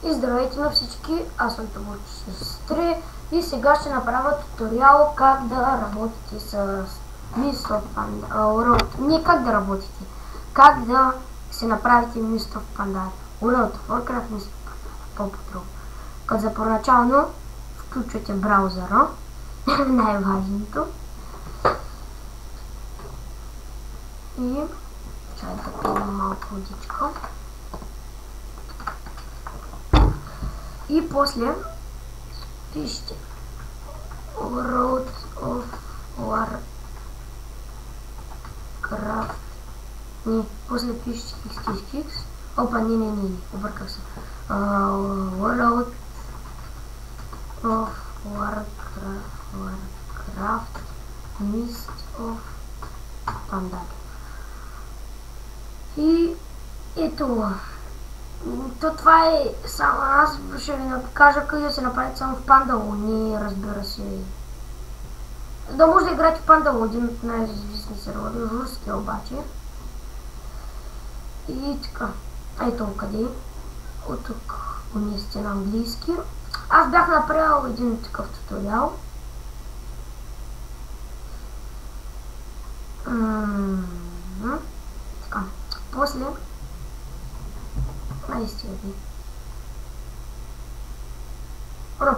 И здравейте на всички, аз съм Табурчи и сега ще направя туториал как да работите с Mist of Pandaria. Не как да работите, как да се направите Mist of Pandaria. World of Warcraft Mist of Pandaria, по-подробно. Като за първоначално включвате браузъра, най-важното. И чай да пием малко водичка. И после пишете World of Warcraft. Не, после пишете xxx. Опа, не, обърках се. World of Warcraft Mist of Pandaria. И ето. То това е само, аз ще ви покажа къде да се направите само в Пандало, не разбира се. Да може да играете в Пандало, един от най-известни сервери, руски обаче. И така, ето къде, от тук уместите на английски. Аз бях направил един такъв туториал. Така, после стига ви.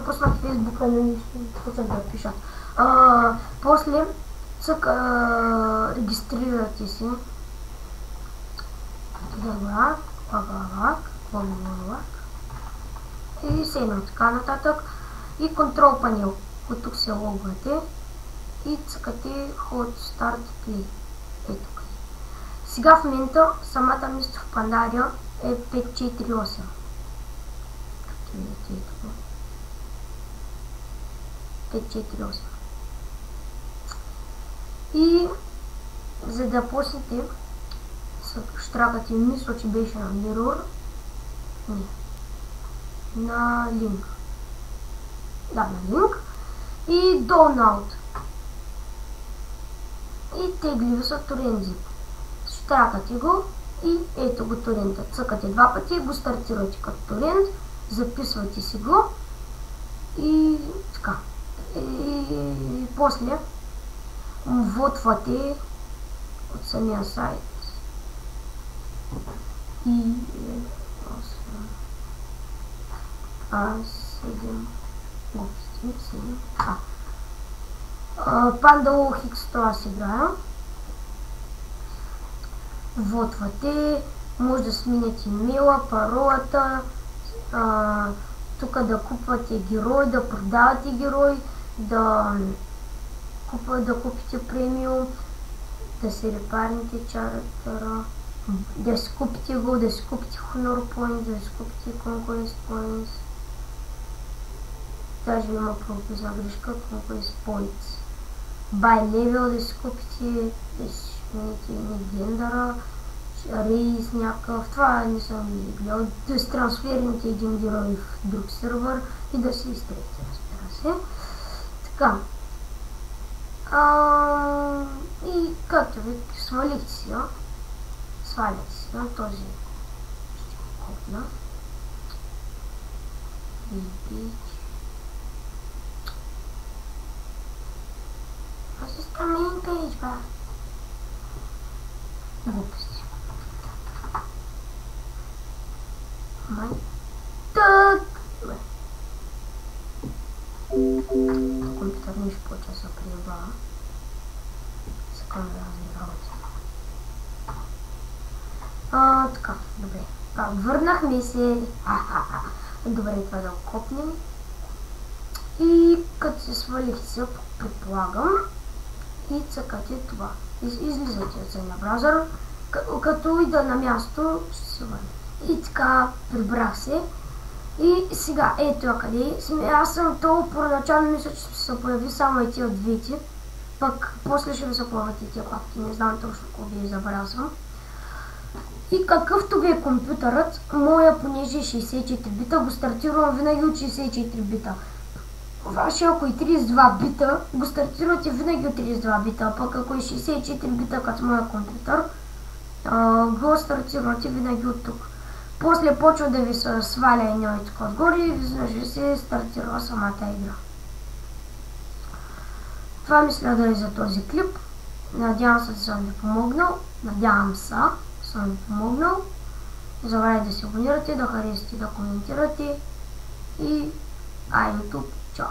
Пуснах Фейсбука, но нищо да пиша. После регистрирате си. И сейно така нататък. И контрол панел. От тук се логвате. И цъкате Hot Start Play. Ето къде. Сега в момента самата Mist of Pandaria е 548. Тук видите ето. 548. И за да почнете штракате, мисля, че беше на Mirror. Не. На Link. Да, на Link. И Download. И тегли са торензит. Штракате го и ето го торента. Цъкате два пъти, го стартирате като торент, записвате си го и така. И после вводвате от самия сайт. И 7 глупости, 7. Пандало Хикс, това си играя. Вводвате, може да сменяте имейла, паролата, тук да купвате герой, да продавате герой, да купите премиум, да се репарните чартера, да си купите го, да си купите Honor Points, да си купите Conquest Points. Даже има пропусна грешка, Conquest Points. Buy Level да си купите, да си смените гендера, рейс някакъв, това не съм гледал, да си трансферните един герой в друг сервер и да се изтрете, разбира се. Така. И както ви свалихте си, сваляте си, този ще го копна. Аз искам main page, ба. Глупости. Май. Так! Компютър нищо по-часа се приеба. Секунда разни работи. Така, добре. Върнахме се. Добре, това да го копнем. И като се свалихте се, предполагам, и цъкате това. Излизате от самия браузър, като ида на място, ще се върне. И така, прибрах се. И сега, ето къде. Аз съм толкова първоначално мисля, че ще се появи само и тия двете. Пък после ще ви се появят и тия папки. Не знам точно какво ви забрал съм. И какъвто ви е компютърът, моя понеже е 64 бита, го стартирам винаги от 64 бита. Вашия, ако е 32 бита, го стартирате винаги от 32 бита, пък ако е 64 бита като моя компютър, го стартирате винаги от тук. после почва да ви се сваля едно и така отгоре и изведнъж се стартира самата игра. Това мисля да е за този клип. Надявам се да съм ви помогнал. Не забравяйте да се абонирате, да харесате, да коментирате и YouTube. Чао!